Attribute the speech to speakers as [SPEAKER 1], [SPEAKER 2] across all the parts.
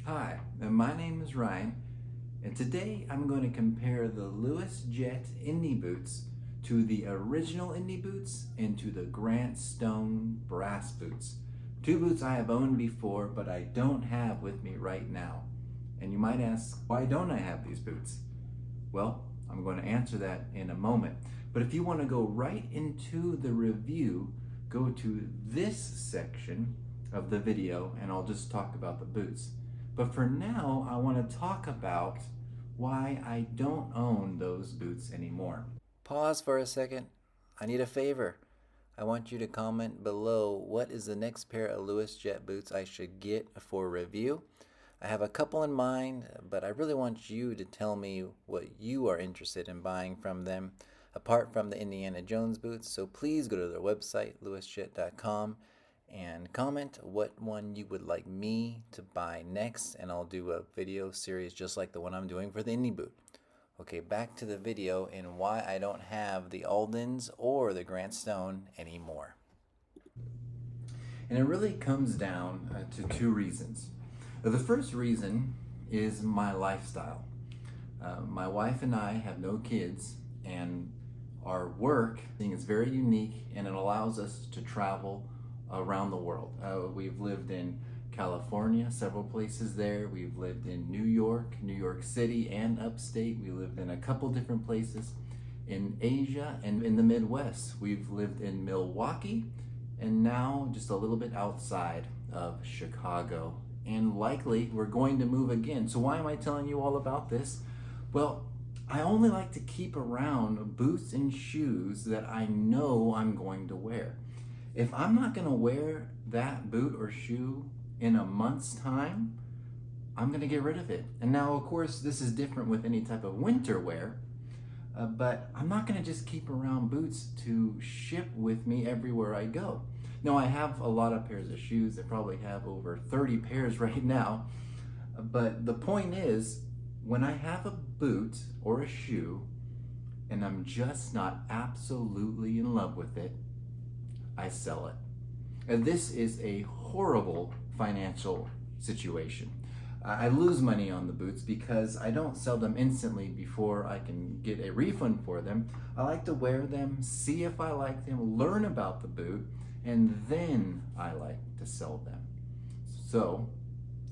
[SPEAKER 1] Hi, and my name is Ryan, and today I'm going to compare the Luosjiet Indy boots to the original Indy boots and to the Grant Stone brass boots. Two boots I have owned before, but I don't have with me right now. And you might ask, why don't I have these boots? Well, I'm going to answer that in a moment. But if you want to go right into the review, go to this section of the video and I'll just talk about the boots. But for now, I want to talk about why I don't own those boots anymore.
[SPEAKER 2] Pause for a second. I need a favor. I want you to comment below what is the next pair of Luosjiet boots I should get for review. I have a couple in mind, but I really want you to tell me what you are interested in buying from them, apart from the Indiana Jones boots. So please go to their website, luosjiet.com, and comment what one you would like me to buy next, and I'll do a video series just like the one I'm doing for the Indy boot. Okay, back to the video and why I don't have the Aldens or the Grant Stone anymore.
[SPEAKER 1] And it really comes down to two reasons. The first reason is my lifestyle. My wife and I have no kids, and our work is very unique, and it allows us to travel around the world. We've lived in California, several places there. We've lived in New York City, and upstate. We lived in a couple different places in Asia and in the Midwest. We've lived in Milwaukee, and now just a little bit outside of Chicago. And likely we're going to move again. So why am I telling you all about this? Well, I only like to keep around boots and shoes that I know I'm going to wear. If I'm not going to wear that boot or shoe in a month's time, I'm going to get rid of it. And now, of course, this is different with any type of winter wear, but I'm not going to just keep around boots to ship with me everywhere I go. Now, I have a lot of pairs of shoes. I probably have over 30 pairs right now. But the point is, when I have a boot or a shoe and I'm just not absolutely in love with it, I sell it. And this is a horrible financial situation. I lose money on the boots because I don't sell them instantly before I can get a refund for them. I like to wear them, see if I like them, learn about the boot, and then I like to sell them. So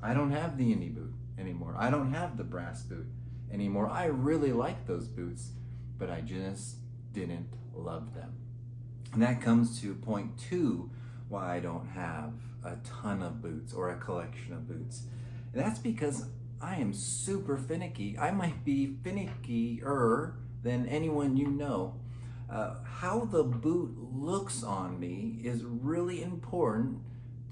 [SPEAKER 1] I don't have the Indy boot anymore. I don't have the brass boot anymore. I really like those boots, but I just didn't love them. And that comes to point two, why I don't have a ton of boots or a collection of boots. And that's because I am super finicky. I might be finickier than anyone you know. How the boot looks on me is really important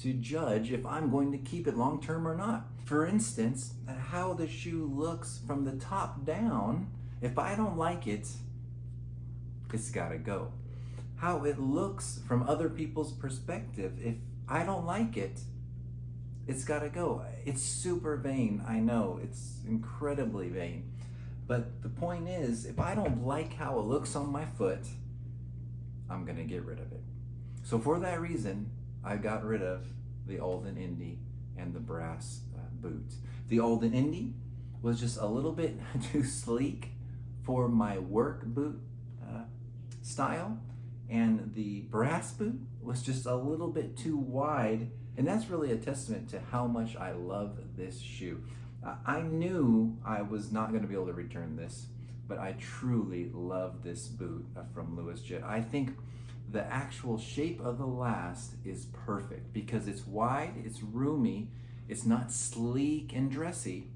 [SPEAKER 1] to judge if I'm going to keep it long term or not. For instance, how the shoe looks from the top down, if I don't like it, it's gotta go. How it looks from other people's perspective, if I don't like it, it's gotta go. It's super vain, I know, it's incredibly vain. But the point is, if I don't like how it looks on my foot, I'm gonna get rid of it. So for that reason, I got rid of the Alden Indy and the brass boot. The Alden Indy was just a little bit too sleek for my work boot style, and the brass boot was just a little bit too wide, and that's really a testament to how much I love this shoe. I knew I was not going to be able to return this, but I truly love this boot from Luosjiet. I think the actual shape of the last is perfect because it's wide, it's roomy, it's not sleek and dressy,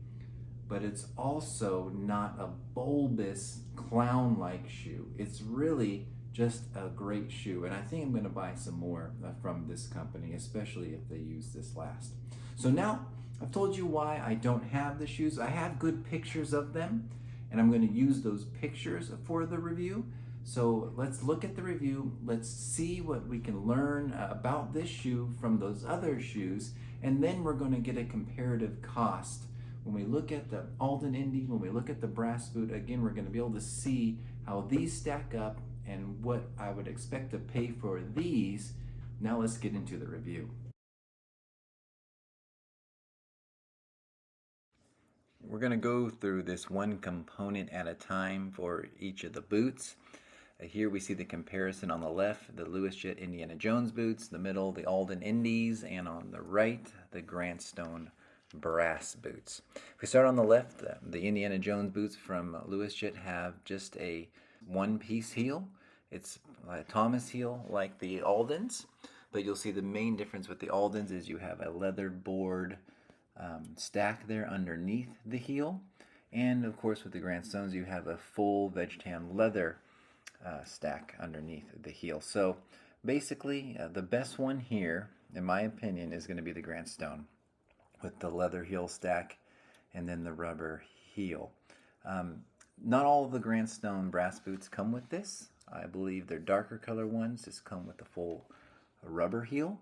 [SPEAKER 1] but it's also not a bulbous clown-like shoe. It's really just a great shoe, and I think I'm going to buy some more from this company, especially if they use this last. So now I've told you why I don't have the shoes. I have good pictures of them, and I'm going to use those pictures for the review. So let's look at the review. Let's see what we can learn about this shoe from those other shoes, and then we're going to get a comparative cost. When we look at the Alden Indy, when we look at the brass boot, again, we're going to be able to see how these stack up and what I would expect to pay for these. Now let's get into the review.
[SPEAKER 2] We're going to go through this one component at a time for each of the boots. Here we see the comparison on the left, the Luosjiet Indiana Jones boots, the middle, the Alden Indies, and on the right, the Grantstone brass boots. If we start on the left, the Indiana Jones boots from Luosjiet have just a one-piece heel. It's a Thomas heel like the Aldens, but you'll see the main difference with the Aldens is you have a leather board stack there underneath the heel, and of course with the Grantstones you have a full veg tan leather stack underneath the heel. So basically the best one here in my opinion is going to be the Grantstone with the leather heel stack and then the rubber heel. Not all of the Grantstone brass boots come with this. I believe their darker color ones just come with the full rubber heel.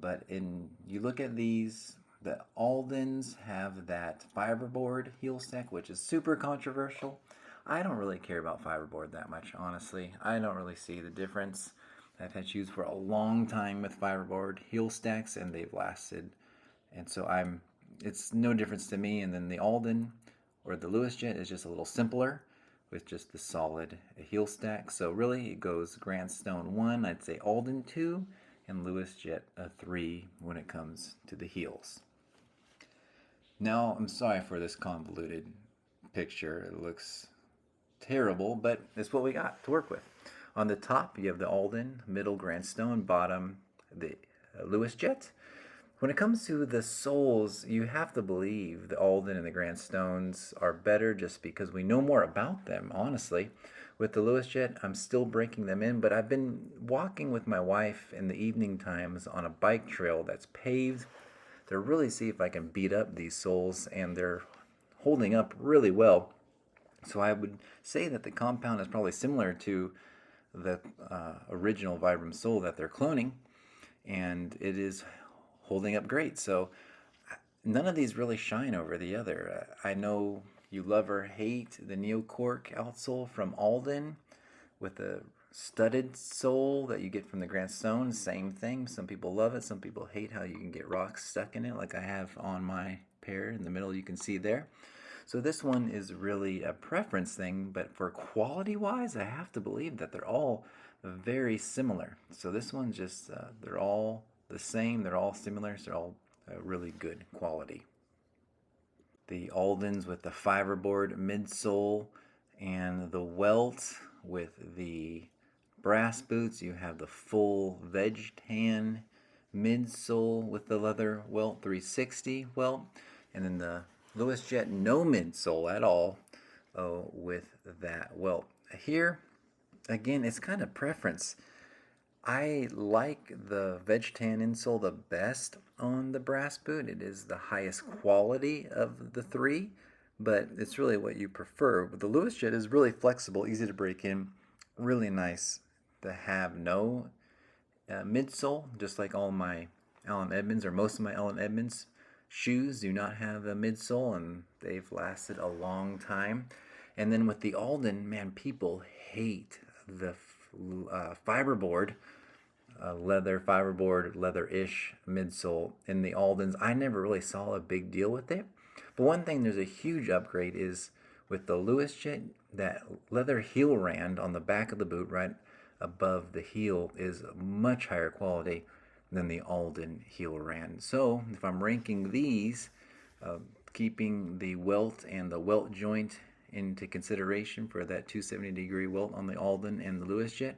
[SPEAKER 2] But you look at these, the Aldens have that fiberboard heel stack, which is super controversial. I don't really care about fiberboard that much, honestly. I don't really see the difference. I've had shoes for a long time with fiberboard heel stacks, and they've lasted. And so it's no difference to me. And then the Alden or the Luosjiet is just a little simpler with just the solid heel stack. So really it goes Grantstone 1, I'd say Alden 2, and Luosjiet 3 when it comes to the heels. Now, I'm sorry for this convoluted picture. It looks terrible, but it's what we got to work with. On the top, you have the Alden, middle Grantstone, bottom the Luosjiet. When it comes to the soles, you have to believe the Alden and the Grantstones are better just because we know more about them, honestly. With the Luosjiet, I'm still breaking them in, but I've been walking with my wife in the evening times on a bike trail that's paved to really see if I can beat up these soles, and they're holding up really well. So I would say that the compound is probably similar to the original Vibram sole that they're cloning, and it is holding up great. So none of these really shine over the other. I know you love or hate the Neocork outsole from Alden with the studded sole that you get from the Grantstone. Same thing. Some people love it. Some people hate how you can get rocks stuck in it, like I have on my pair in the middle. You can see there. So this one is really a preference thing, but for quality wise, I have to believe that they're all very similar. So this one's just they're all the same, they're all similar, so they're all really good quality. The Aldens with the fiberboard midsole and the welt with the brass boots. You have the full veg tan midsole with the leather welt 360 welt, and then the Luosjiet no midsole at all with that welt. Here, again, it's kind of preference. I like the veg tan insole the best on the brass boot. It is the highest quality of the three, but it's really what you prefer. But the Luosjiet is really flexible, easy to break in, really nice to have no midsole, just like all my Allen Edmonds or most of my Allen Edmonds shoes do not have a midsole, and they've lasted a long time. And then with the Alden, man, people hate the fiberboard, leather-ish midsole in the Aldens. I never really saw a big deal with it. But one thing, there's a huge upgrade is with the Luosjiet, that leather heel rand on the back of the boot right above the heel is much higher quality than the Alden heel rand. So if I'm ranking these, keeping the welt and the welt joint into consideration for that 270-degree welt on the Alden and the Luosjiet,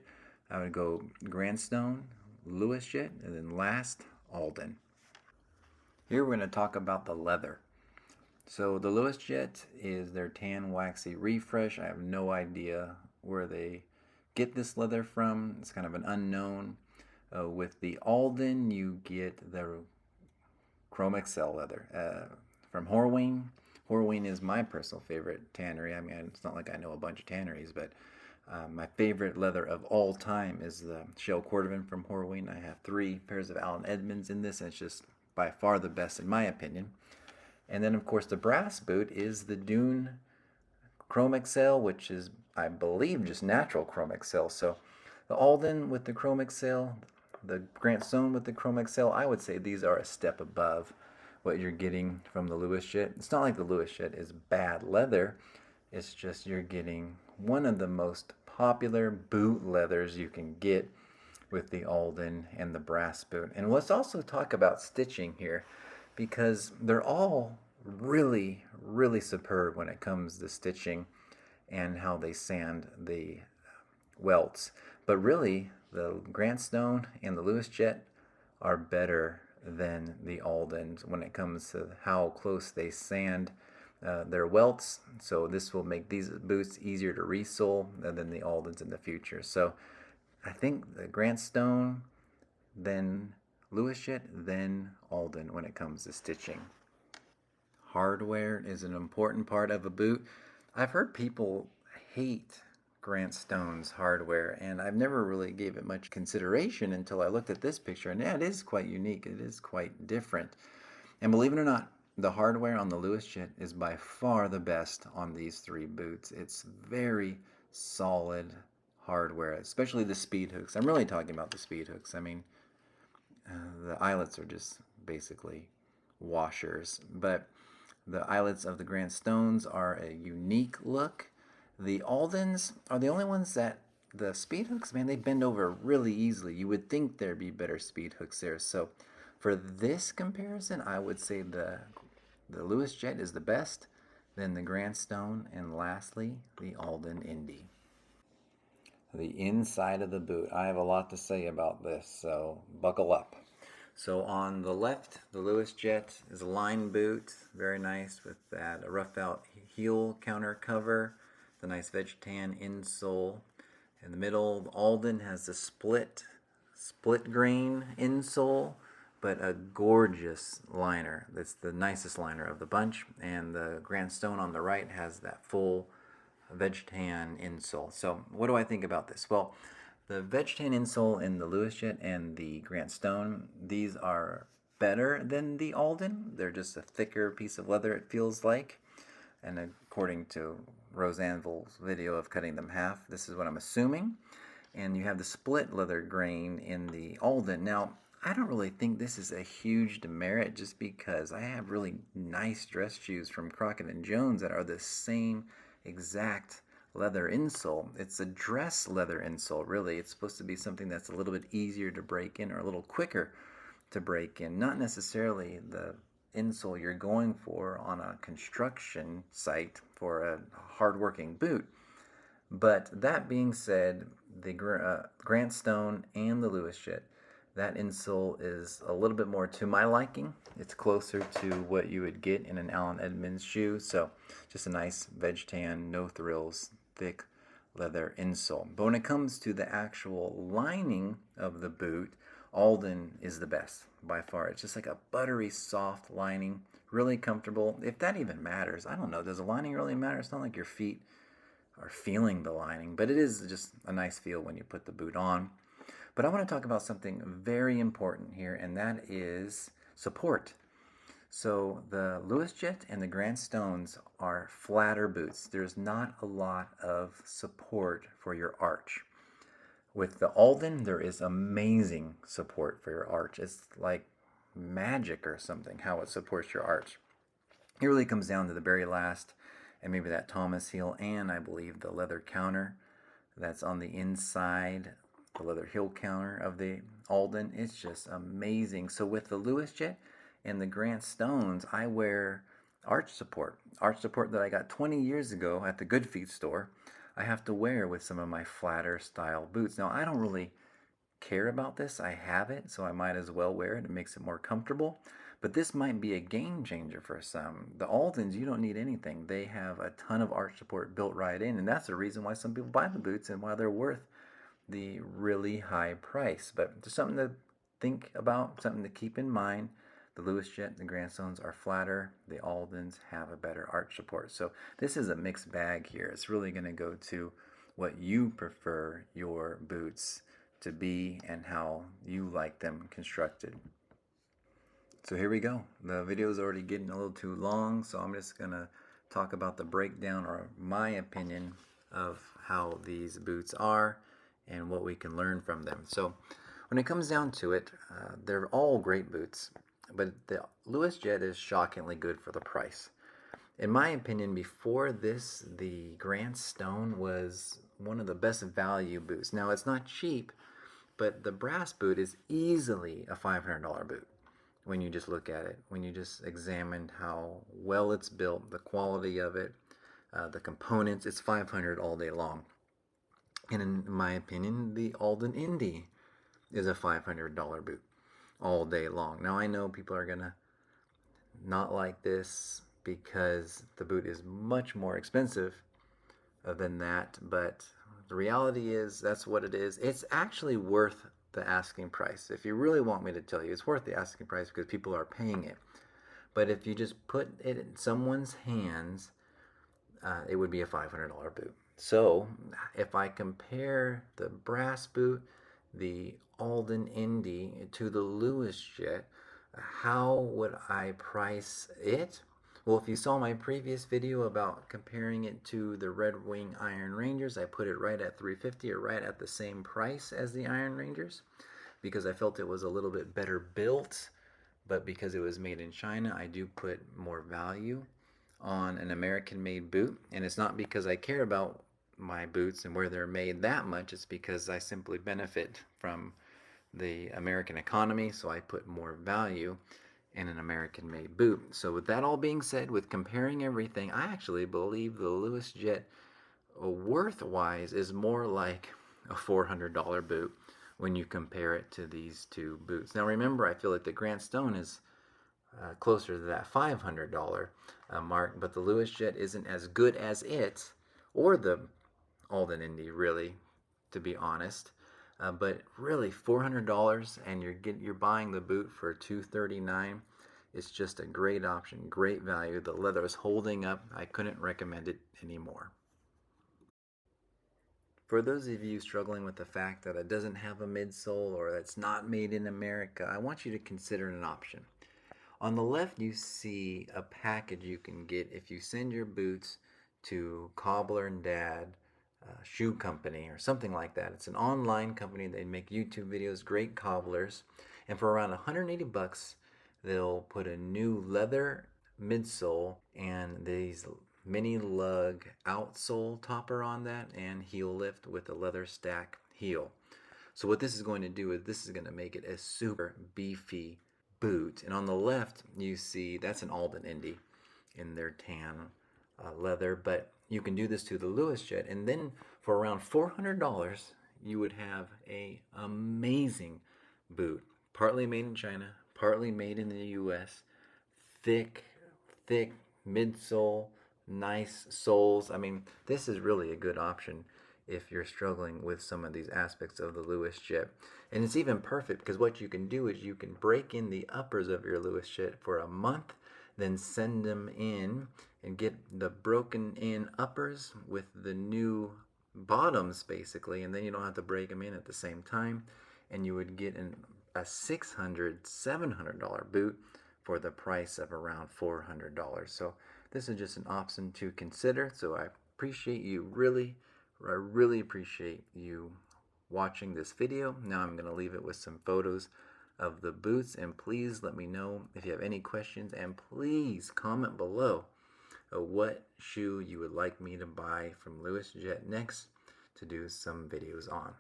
[SPEAKER 2] I would go Grantstone, Luosjiet, and then last, Alden. Here we're going to talk about the leather. So the Luosjiet is their tan waxy refresh. I have no idea where they get this leather from. It's kind of an unknown. With the Alden, you get the Chrome XL leather from Horween. Horween is my personal favorite tannery. I mean, it's not like I know a bunch of tanneries, but my favorite leather of all time is the Shell Cordovan from Horween. I have 3 pairs of Allen Edmonds in this, and it's just by far the best in my opinion. And then, of course, the brass boot is the Dune Chrome XL, which is, I believe, just natural Chrome XL. So the Alden with the Chrome XL, the Grantstone with the Chrome XL, I would say these are a step above what you're getting from the Luosjiet. It's not like the Luosjiet is bad leather. It's just you're getting one of the most popular boot leathers you can get with the Alden and the brass boot. And let's also talk about stitching here, because they're all really, really superb when it comes to stitching and how they sand the welts. But really, the Grantstone and the Luosjiet are better than the Aldens when it comes to how close they sand their welts. So this will make these boots easier to resole than the Aldens in the future. So I think the Grantstone, then Luosjiet, then Alden when it comes to stitching. Hardware is an important part of a boot. I've heard people hate Grantstone's hardware, and I've never really gave it much consideration until I looked at this picture, and yeah, it is quite unique. It is quite different. And believe it or not, the hardware on the Luosjiet is by far the best on these three boots. It's very solid hardware, especially the speed hooks. I'm really talking about the speed hooks. I mean, the eyelets are just basically washers, but the eyelets of the Grantstones are a unique look. The Aldens are the only ones that the speed hooks, man, they bend over really easily. You would think there'd be better speed hooks there. So for this comparison, I would say the Luosjiet is the best, then the Grantstone, and lastly, the Alden Indy. The inside of the boot. I have a lot to say about this, so buckle up. So on the left, the Luosjiet is a line boot, very nice with that rough out heel counter cover, the nice veg tan insole. In the middle, the Alden has the split grain insole, but a gorgeous liner. That's the nicest liner of the bunch. And the Grantstone on the right has that full veg tan insole. So what do I think about this? Well, the veg tan insole in the Luosjiet and the Grantstone, these are better than the Alden. They're just a thicker piece of leather, it feels like. And according to Rose Anvil's video of cutting them half, this is what I'm assuming. And you have the split leather grain in the Alden. Now, I don't really think this is a huge demerit, just because I have really nice dress shoes from Crockett & Jones that are the same exact leather insole. It's a dress leather insole, really. It's supposed to be something that's a little bit easier to break in or a little quicker to break in, not necessarily the insole you're going for on a construction site for a hard-working boot. But that being said, the Grantstone and the Luosjiet, that insole is a little bit more to my liking. It's closer to what you would get in an Allen Edmonds shoe. So just a nice veg tan, no thrills, thick leather insole. But when it comes to the actual lining of the boot, Alden is the best by far. It's just like a buttery soft lining, really comfortable. If that even matters, I don't know. Does the lining really matter? It's not like your feet are feeling the lining, but it is just a nice feel when you put the boot on. But I want to talk about something very important here, and that is support. So the Luosjiet and the Grantstones are flatter boots. There's not a lot of support for your arch. With the Alden, there is amazing support for your arch. It's like magic or something, how it supports your arch. It really comes down to the very last, and maybe that Thomas heel, and I believe the leather counter that's on the inside, the leather heel counter of the Alden. It's just amazing. So with the Luosjiet and the Grantstones, I wear arch support that I got 20 years ago at the Good Feet store. I have to wear with some of my flatter style boots. Now, I don't really care about this. I have it, so I might as well wear it. It makes it more comfortable. But this might be a game changer for some. The Aldens, you don't need anything. They have a ton of arch support built right in, and that's the reason why some people buy the boots and why they're worth the really high price. But just something to think about, something to keep in mind. The Luosjiet, the Grantstones are flatter. The Aldens have a better arch support. So this is a mixed bag here. It's really going to go to what you prefer your boots to be and how you like them constructed. So here we go. The video is already getting a little too long, so I'm just going to talk about the breakdown, or my opinion, of how these boots are and what we can learn from them. So when it comes down to it, they're all great boots. but the Luosjiet is shockingly good for the price. In my opinion, before this, the Grant Stone was one of the best value boots. Now, it's not cheap, but the brass boot is easily a $500 boot when you just look at it, when you just examine how well it's built, the quality of it, the components. It's 500 all day long. And in my opinion, the Alden Indy is a $500 boot all day long. Now, I know people are going to not like this because the boot is much more expensive than that, but the reality is that's what it is. It's actually worth the asking price. If you really want me to tell you, it's worth the asking price because people are paying it. But if you just put it in someone's hands, it would be a $500 boot. So if I compare the brass boot, the Alden Indy, to the Luosjiet, how would I price it? Well, if you saw my previous video about comparing it to the Red Wing Iron Rangers, I put it right at $350, or right at the same price as the Iron Rangers, because I felt it was a little bit better built, but because it was made in China, I do put more value on an American-made boot. And it's not because I care about my boots and where they're made that much, it's because I simply benefit from the American economy, so I put more value in an American-made boot. So with that all being said, with comparing everything, I actually believe the Luosjiet worth-wise is more like a $400 boot when you compare it to these two boots. Now remember, I feel like the Grant Stone is closer to that $500 mark, but the Luosjiet isn't as good as it, or the Alden Indy, really, to be honest. But really, $400, and you're buying the boot for $239. It's just a great option, great value. The leather is holding up. I couldn't recommend it anymore. For those of you struggling with the fact that it doesn't have a midsole or that it's not made in America, I want you to consider an option. On the left, you see a package you can get if you send your boots to Cobbler and Dad Shoe Company or something like that. It's an online company. They make YouTube videos, great cobblers, and for around 180 bucks, they'll put a new leather midsole and these mini lug outsole topper on that, and heel lift with a leather stack heel. So what this is going to do is this is going to make it a super beefy boot. And on the left, you see that's an Alden Indy in their tan leather, but you can do this to the Luosjiet, and then for around $400, you would have a amazing boot, partly made in China, partly made in the U.S. Thick midsole, nice soles. I mean, this is really a good option if you're struggling with some of these aspects of the Luosjiet. And it's even perfect because what you can do is you can break in the uppers of your Luosjiet for a month, then send them in and get the broken in uppers with the new bottoms basically, and then you don't have to break them in at the same time, and you would get a $600, $700 boot for the price of around $400. So this is just an option to consider. So I appreciate you I really appreciate you watching this video. Now I'm going to leave it with some photos of the boots, and please let me know if you have any questions, and please comment below what shoe you would like me to buy from Luosjiet next to do some videos on.